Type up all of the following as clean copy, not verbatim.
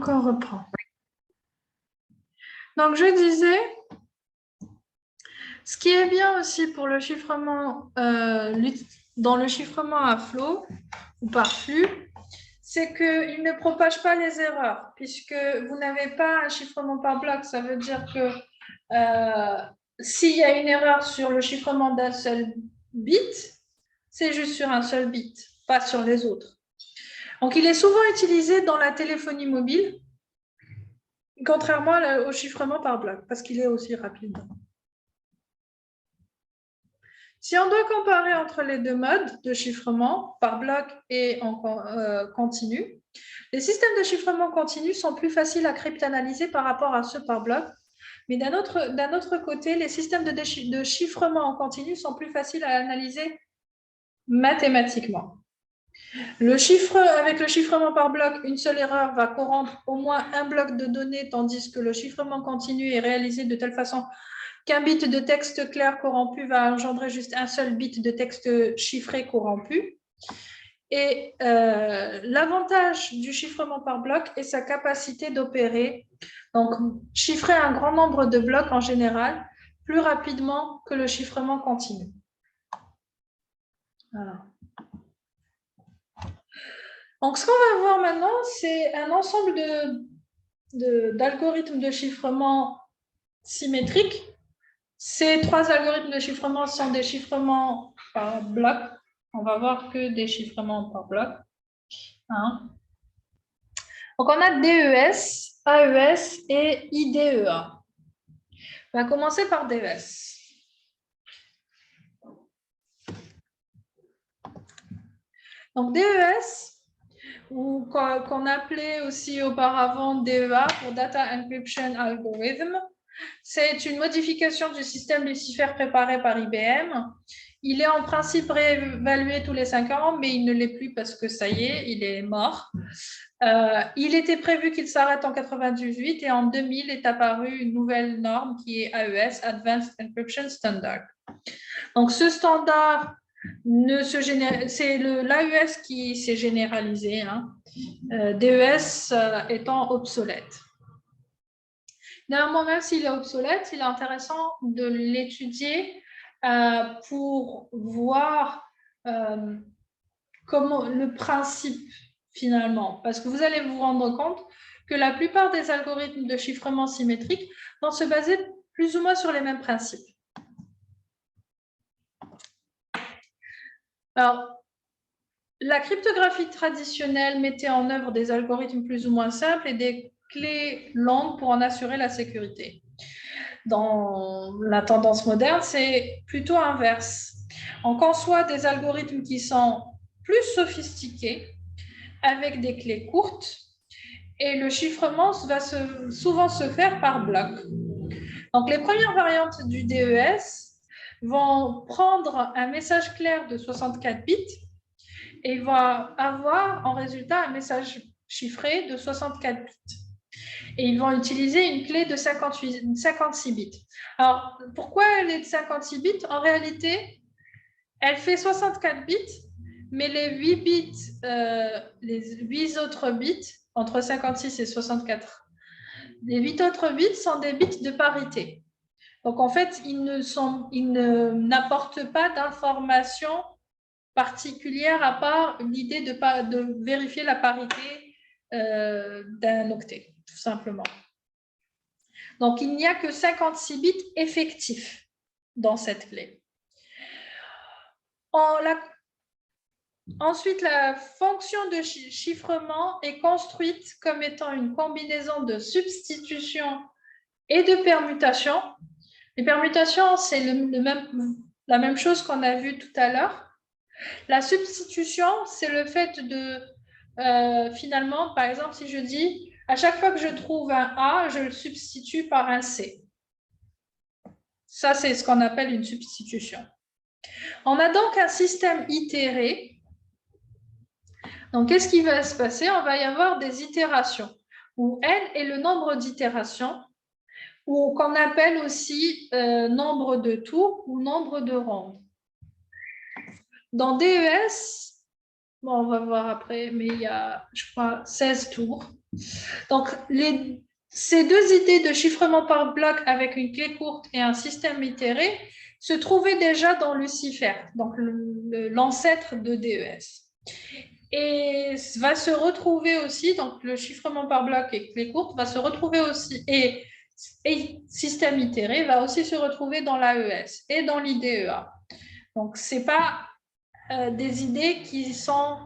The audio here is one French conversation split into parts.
On reprend. Donc, je disais, ce qui est bien aussi pour le chiffrement, dans le chiffrement à flot ou par flux, c'est qu'il ne propage pas les erreurs, puisque vous n'avez pas un chiffrement par bloc. Ça veut dire que s'il y a une erreur sur le chiffrement d'un seul bit, c'est juste sur un seul bit, pas sur les autres. Donc, il est souvent utilisé dans la téléphonie mobile, contrairement au chiffrement par bloc, parce qu'il est aussi rapide. Si on doit comparer entre les deux modes de chiffrement, par bloc et en continu, les systèmes de chiffrement continu sont plus faciles à cryptanalyser par rapport à ceux par bloc. Mais d'un autre côté, les systèmes de chiffrement en continu sont plus faciles à analyser mathématiquement. Avec le chiffrement par bloc, une seule erreur va corrompre au moins un bloc de données, tandis que le chiffrement continu est réalisé de telle façon qu'un bit de texte clair corrompu va engendrer juste un seul bit de texte chiffré corrompu. Et l'avantage du chiffrement par bloc est sa capacité d'opérer, donc chiffrer un grand nombre de blocs en général, plus rapidement que le chiffrement continu. Voilà. Donc, ce qu'on va voir maintenant, c'est un ensemble d'algorithmes de chiffrement symétriques. Ces trois algorithmes de chiffrement sont des chiffrements par bloc. On va voir que des chiffrements par bloc. Hein. Donc, on a DES, AES et IDEA. On va commencer par DES. Donc, DES, ou qu'on appelait aussi auparavant DEA pour Data Encryption Algorithm, c'est une modification du système Lucifer préparé par IBM. Il est en principe réévalué tous les 5 ans, mais il ne l'est plus parce que ça y est, il est mort. Il était prévu qu'il s'arrête en 1998 et en 2000 est apparue une nouvelle norme qui est AES, Advanced Encryption Standard. Donc, ce standard, c'est l'AES qui s'est généralisé, hein, DES étant obsolète. Néanmoins, même s'il est obsolète, il est intéressant de l'étudier pour voir comment le principe finalement, parce que vous allez vous rendre compte que la plupart des algorithmes de chiffrement symétrique vont se baser plus ou moins sur les mêmes principes. Alors, la cryptographie traditionnelle mettait en œuvre des algorithmes plus ou moins simples et des clés longues pour en assurer la sécurité. Dans la tendance moderne, c'est plutôt inverse. On conçoit des algorithmes qui sont plus sophistiqués, avec des clés courtes, et le chiffrement va souvent se faire par bloc. Donc, les premières variantes du DES vont prendre un message clair de 64 bits et vont avoir en résultat un message chiffré de 64 bits. Et ils vont utiliser une clé de 56 bits. Alors, pourquoi elle est de 56 bits? En réalité, elle fait 64 bits, mais les 8 bits, les 8 autres bits, entre 56 et 64, les 8 autres bits sont des bits de parité. Donc, en fait, ils n'apportent pas d'informations particulières à part l'idée de vérifier la parité d'un octet, tout simplement. Donc, il n'y a que 56 bits effectifs dans cette clé. Ensuite, la fonction de chiffrement est construite comme étant une combinaison de substitution et de permutation. Les permutations, c'est la même chose qu'on a vu tout à l'heure. La substitution, c'est le fait de, finalement, par exemple, si je dis, à chaque fois que je trouve un A, je le substitue par un C. Ça, c'est ce qu'on appelle une substitution. On a donc un système itéré. Donc, qu'est-ce qui va se passer? On va y avoir des itérations, où N est le nombre d'itérations, ou qu'on appelle aussi nombre de tours ou nombre de rondes. Dans DES, bon, on va voir après, mais il y a, je crois, 16 tours. Donc, ces deux idées de chiffrement par bloc avec une clé courte et un système itéré se trouvaient déjà dans Lucifer, donc l'ancêtre de DES. Et va se retrouver aussi, donc le chiffrement par bloc et clé courte va se retrouver aussi, et système itéré va aussi se retrouver dans l'AES et dans l'IDEA. Donc, ce n'est pas des idées qui sont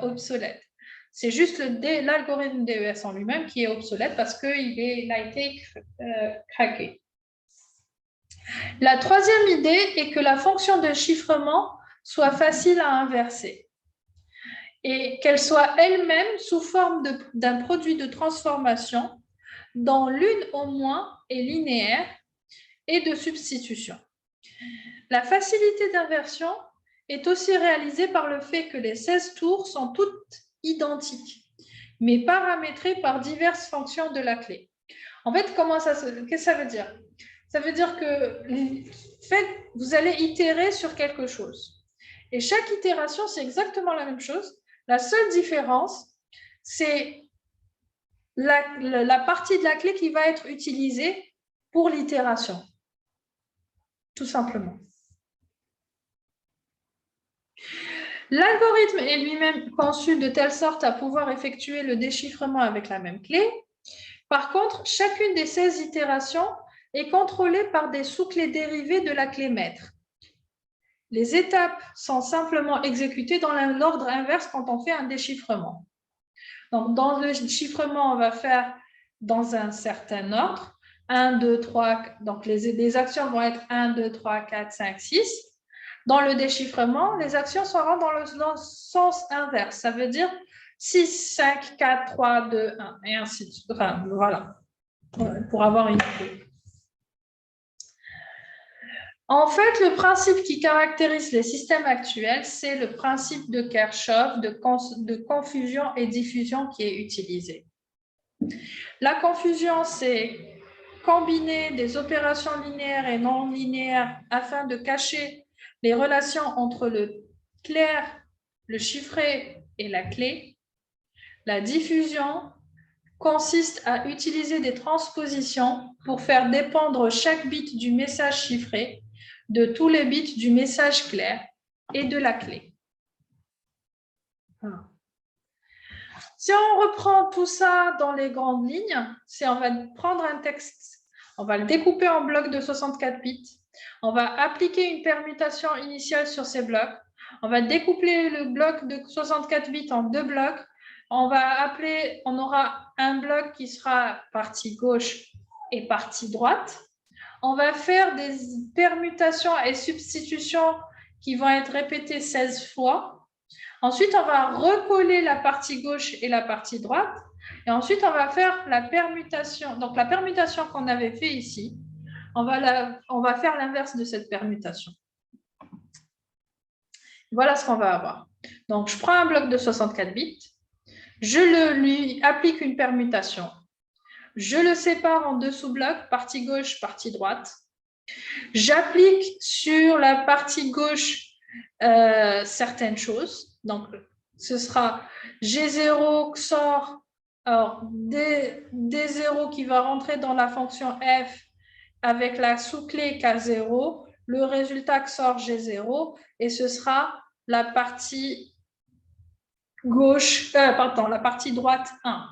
obsolètes. C'est juste l'algorithme DES en lui-même qui est obsolète parce qu'il a été craqué. La troisième idée est que la fonction de chiffrement soit facile à inverser et qu'elle soit elle-même sous forme d'un produit de transformation dont l'une au moins est linéaire et de substitution. La facilité d'inversion est aussi réalisée par le fait que les 16 tours sont toutes identiques, mais paramétrées par diverses fonctions de la clé. En fait, qu'est-ce que ça veut dire? Ça veut dire que vous allez itérer sur quelque chose. Et chaque itération, c'est exactement la même chose. La seule différence, c'est la partie de la clé qui va être utilisée pour l'itération. Tout simplement. L'algorithme est lui-même conçu de telle sorte à pouvoir effectuer le déchiffrement avec la même clé. Par contre, chacune des 16 itérations est contrôlée par des sous-clés dérivées de la clé maître. Les étapes sont simplement exécutées dans l'ordre inverse quand on fait un déchiffrement. Donc, dans le déchiffrement, on va faire dans un certain ordre. 1, 2, 3, donc les actions vont être 1, 2, 3, 4, 5, 6. Dans le déchiffrement, les actions seront dans le sens inverse. Ça veut dire 6, 5, 4, 3, 2, 1, et ainsi de suite. Enfin, voilà, pour avoir une idée. En fait, le principe qui caractérise les systèmes actuels, c'est le principe de Kirchhoff de confusion et diffusion qui est utilisé. La confusion, c'est combiner des opérations linéaires et non linéaires afin de cacher les relations entre le clair, le chiffré et la clé. La diffusion consiste à utiliser des transpositions pour faire dépendre chaque bit du message chiffré de tous les bits du message clair et de la clé. Voilà. Si on reprend tout ça dans les grandes lignes, on va prendre un texte, on va le découper en blocs de 64 bits, on va appliquer une permutation initiale sur ces blocs, on va découper le bloc de 64 bits en deux blocs, on aura un bloc qui sera partie gauche et partie droite. On va faire des permutations et substitutions qui vont être répétées 16 fois. Ensuite, on va recoller la partie gauche et la partie droite. Et ensuite, on va faire la permutation. Donc, la permutation qu'on avait fait ici, on va faire l'inverse de cette permutation. Voilà ce qu'on va avoir. Donc, je prends un bloc de 64 bits. Je lui applique une permutation. Je le sépare en deux sous-blocs, partie gauche, partie droite. J'applique sur la partie gauche certaines choses. Donc, ce sera G0 XOR, alors D0 qui va rentrer dans la fonction F avec la sous-clé K0, le résultat XOR G0, et ce sera la partie gauche, la partie droite 1.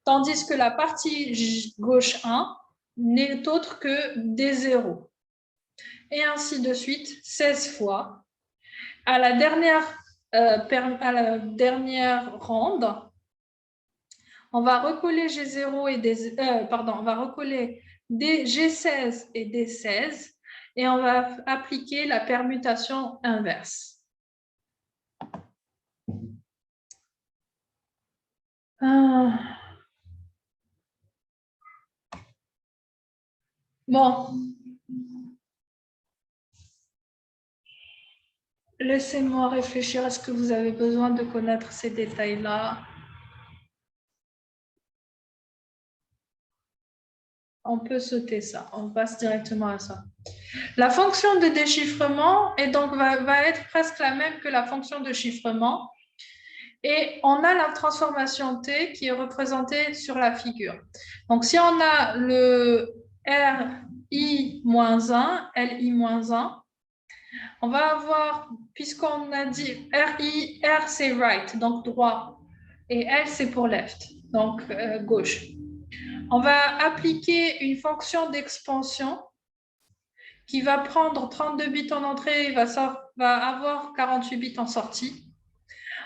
Tandis que la partie gauche 1 n'est autre que D0. Et ainsi de suite, 16 fois. À la dernière ronde, on va recoller G0 et on va recoller G16 et D16 et on va appliquer la permutation inverse. Bon. Laissez-moi réfléchir. Est-ce que vous avez besoin de connaître ces détails-là? On peut sauter ça. On passe directement à ça. La fonction de déchiffrement va être presque la même que la fonction de chiffrement. Et on a la transformation T qui est représentée sur la figure. Donc, si on a le RI-1, LI-1, on va avoir, puisqu'on a dit RI, R c'est right, donc droit, et L c'est pour left, donc gauche. On va appliquer une fonction d'expansion qui va prendre 32 bits en entrée et va avoir 48 bits en sortie.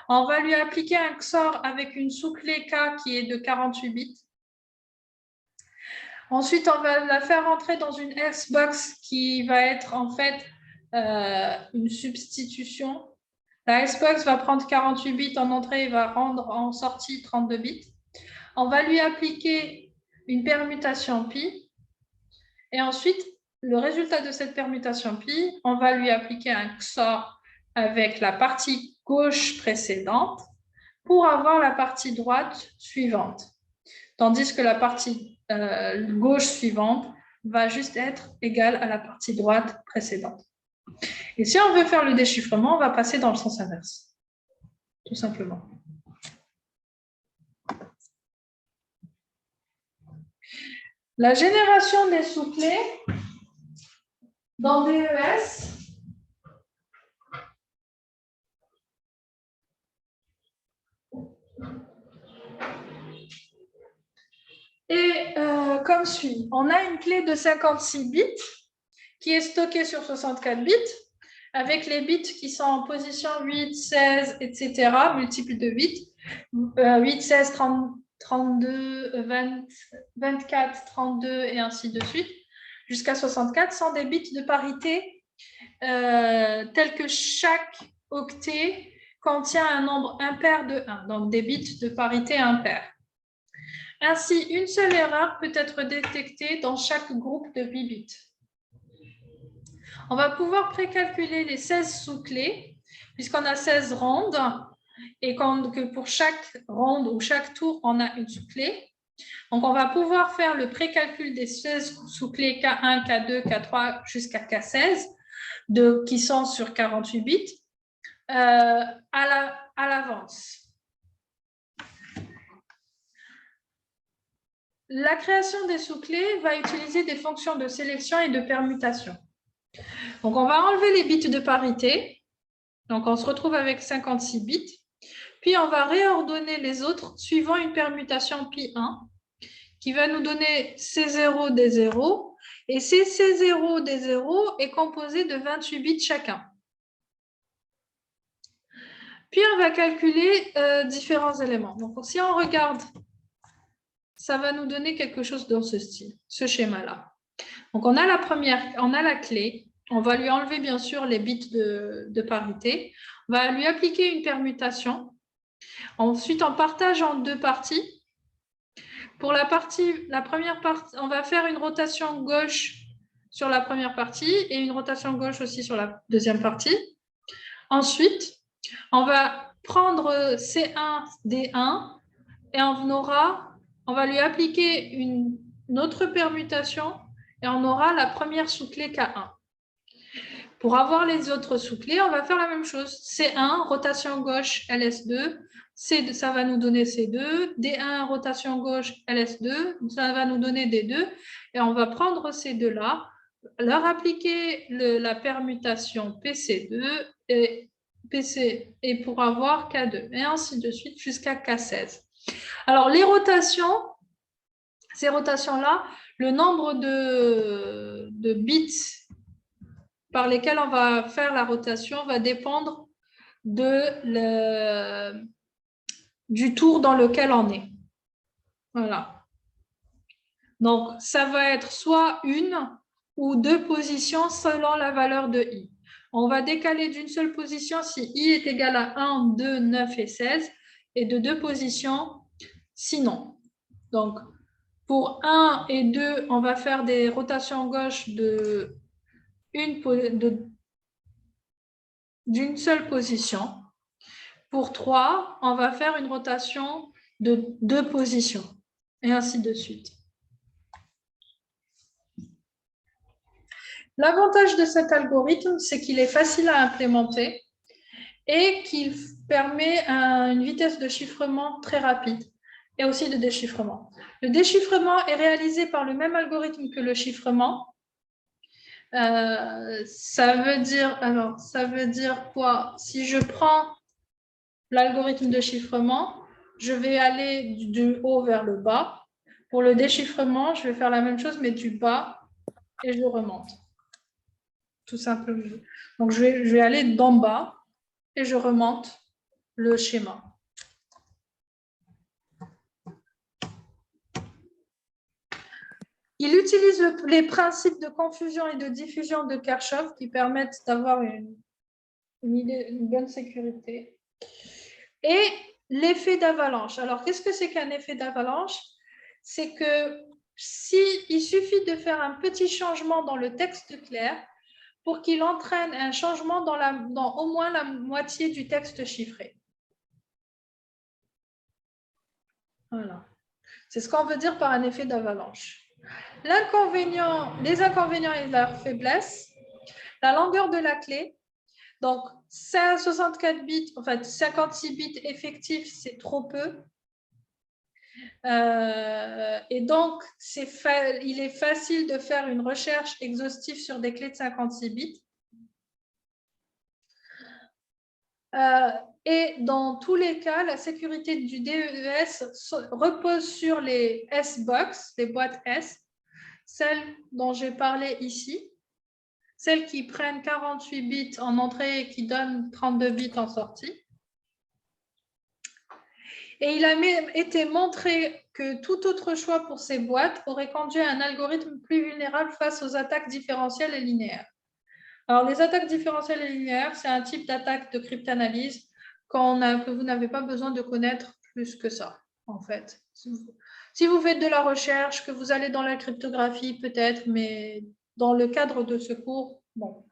On va lui appliquer un XOR avec une sous-clé K qui est de 48 bits. Ensuite, on va la faire entrer dans une S-box qui va être en fait une substitution. La S-box va prendre 48 bits en entrée et va rendre en sortie 32 bits. On va lui appliquer une permutation pi. Et ensuite, le résultat de cette permutation pi, on va lui appliquer un XOR avec la partie gauche précédente pour avoir la partie droite suivante. Tandis que la partie gauche suivante va juste être égale à la partie droite précédente. Et si on veut faire le déchiffrement, on va passer dans le sens inverse, tout simplement. La génération des sous-clés dans DES, est comme suit. On a une clé de 56 bits qui est stockée sur 64 bits avec les bits qui sont en position 8, 16, etc., multiples de 8, 8, 16, 30, 32, 20, 24, 32 et ainsi de suite, jusqu'à 64, sont des bits de parité tels que chaque octet contient un nombre impair de 1, donc des bits de parité impair. Ainsi, une seule erreur peut être détectée dans chaque groupe de 8 bits. On va pouvoir précalculer les 16 sous-clés, puisqu'on a 16 rondes, et que pour chaque ronde ou chaque tour, on a une sous-clé. Donc, on va pouvoir faire le précalcul des 16 sous-clés K1, K2, K3 jusqu'à K16, qui sont sur 48 bits, à l'avance. La création des sous-clés va utiliser des fonctions de sélection et de permutation. Donc, on va enlever les bits de parité. Donc, on se retrouve avec 56 bits. Puis, on va réordonner les autres suivant une permutation pi1 qui va nous donner C0 des 0. Et ces C0 des 0 est composé de 28 bits chacun. Puis, on va calculer différents éléments. Donc, si on regarde, ça va nous donner quelque chose dans ce style, ce schéma-là. Donc, on a la clé. On va lui enlever, bien sûr, les bits de parité. On va lui appliquer une permutation. Ensuite, on partage en deux parties. Pour la première partie, on va faire une rotation gauche sur la première partie et une rotation gauche aussi sur la deuxième partie. Ensuite, on va prendre C1, D1 et on va lui appliquer une autre permutation et on aura la première sous-clé K1. Pour avoir les autres sous-clés, on va faire la même chose. C1, rotation gauche, LS2. Ça va nous donner C2. D1, rotation gauche, LS2. Ça va nous donner D2. Et on va prendre ces deux-là, leur appliquer la permutation PC2 et PC et pour avoir K2. Et ainsi de suite jusqu'à K16. Alors, les rotations, ces rotations-là, le nombre de bits par lesquels on va faire la rotation va dépendre du tour dans lequel on est. Voilà. Donc, ça va être soit une ou deux positions selon la valeur de I. On va décaler d'une seule position si I est égal à 1, 2, 9 et 16 et de deux positions sinon. Donc, pour 1 et 2, on va faire des rotations gauche d'une seule position. Pour 3, on va faire une rotation de deux positions, et ainsi de suite. L'avantage de cet algorithme, c'est qu'il est facile à implémenter et qu'il permet une vitesse de chiffrement très rapide et aussi de déchiffrement. Le déchiffrement est réalisé par le même algorithme que le chiffrement. Ça veut dire quoi? Si je prends l'algorithme de chiffrement, je vais aller du haut vers le bas. Pour le déchiffrement, je vais faire la même chose, mais du bas et je remonte. Tout simplement. Donc, je vais aller d'en bas et je remonte le schéma. Il utilise les principes de confusion et de diffusion de Kirchhoff qui permettent d'avoir une bonne sécurité. Et l'effet d'avalanche. Alors, qu'est-ce que c'est qu'un effet d'avalanche? C'est que il suffit de faire un petit changement dans le texte clair pour qu'il entraîne un changement dans au moins la moitié du texte chiffré. Voilà. C'est ce qu'on veut dire par un effet d'avalanche. Les inconvénients et leurs faiblesses, la longueur de la clé. Donc, 64 bits, en fait, 56 bits effectifs, c'est trop peu. Et donc, il est facile de faire une recherche exhaustive sur des clés de 56 bits. Et dans tous les cas, la sécurité du DES repose sur les S-Box, les boîtes S, celles dont j'ai parlé ici, celles qui prennent 48 bits en entrée et qui donnent 32 bits en sortie. Et il a même été montré que tout autre choix pour ces boîtes aurait conduit à un algorithme plus vulnérable face aux attaques différentielles et linéaires. Alors, les attaques différentielles et linéaires, c'est un type d'attaque de cryptanalyse que vous n'avez pas besoin de connaître plus que ça, en fait. Si vous faites de la recherche, que vous allez dans la cryptographie, peut-être, mais dans le cadre de ce cours, bon.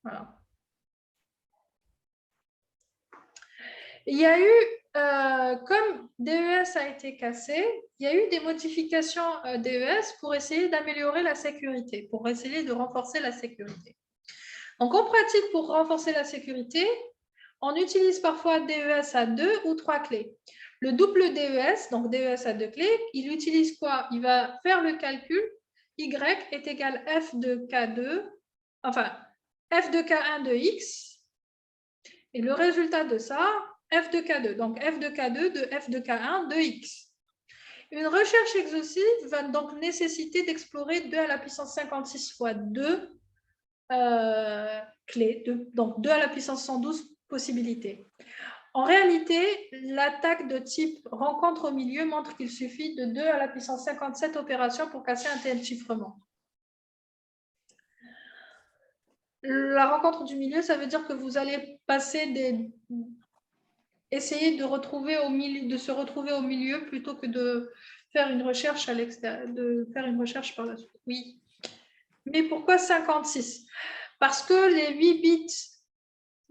Voilà. Il y a eu, comme DES a été cassé, il y a eu des modifications DES pour essayer d'améliorer la sécurité, pour essayer de renforcer la sécurité. Donc, en pratique, pour renforcer la sécurité, on utilise parfois DES à 2 ou 3 clés. Le double DES, donc DES à 2 clés, il utilise quoi? Il va faire le calcul Y est égal F de K2, enfin, F de K1 de X, et le résultat de ça, F de K2, donc F de K2 de F de K1 de X. Une recherche exhaustive va donc nécessiter d'explorer 2 à la puissance 56 fois 2 clés, donc 2 à la puissance 112 possibilités. En réalité, l'attaque de type rencontre au milieu montre qu'il suffit de 2 à la puissance 57 opérations pour casser un tel chiffrement. La rencontre du milieu, ça veut dire que vous allez essayer de se retrouver au milieu plutôt que de faire une recherche à l'extérieur, de faire une recherche par la suite. Oui. Mais pourquoi 56? Parce que les 8 bits,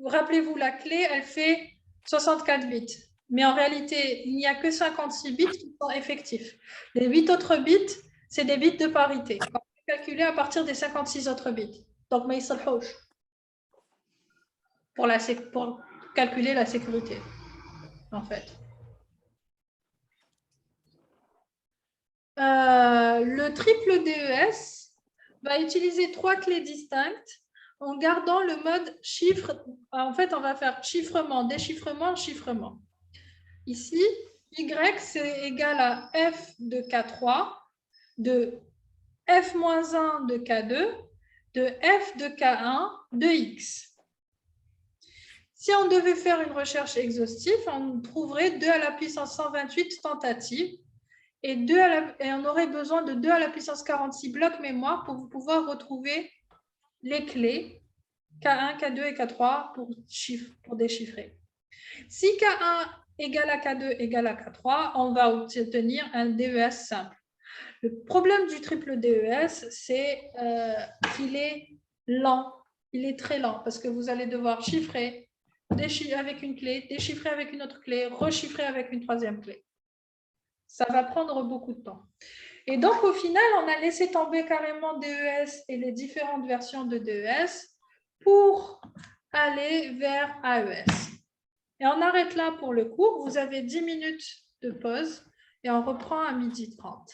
rappelez-vous, la clé, elle fait 64 bits. Mais en réalité, il n'y a que 56 bits qui sont effectifs. Les 8 autres bits, c'est des bits de parité. On peut calculer à partir des 56 autres bits. Donc, mais pour calculer la sécurité, en fait. Le triple DES va utiliser 3 clés distinctes en gardant le mode chiffre. En fait, on va faire chiffrement, déchiffrement, chiffrement. Ici, Y, c'est égal à F de K3, de F-1 de K2, de F de K1 de X. Si on devait faire une recherche exhaustive, on trouverait 2 à la puissance 128 tentatives et on aurait besoin de 2 à la puissance 46 blocs mémoire pour pouvoir retrouver les clés K1, K2 et K3 pour déchiffrer. Si K1 égale à K2 égale à K3, on va obtenir un DES simple. Le problème du triple DES, c'est qu'il est lent. Il est très lent parce que vous allez devoir chiffrer avec une clé, déchiffrer avec une autre clé, rechiffrer avec une troisième clé. Ça va prendre beaucoup de temps. Et donc, au final, on a laissé tomber carrément DES et les différentes versions de DES pour aller vers AES. Et on arrête là pour le cours. Vous avez 10 minutes de pause et on reprend à 12h30.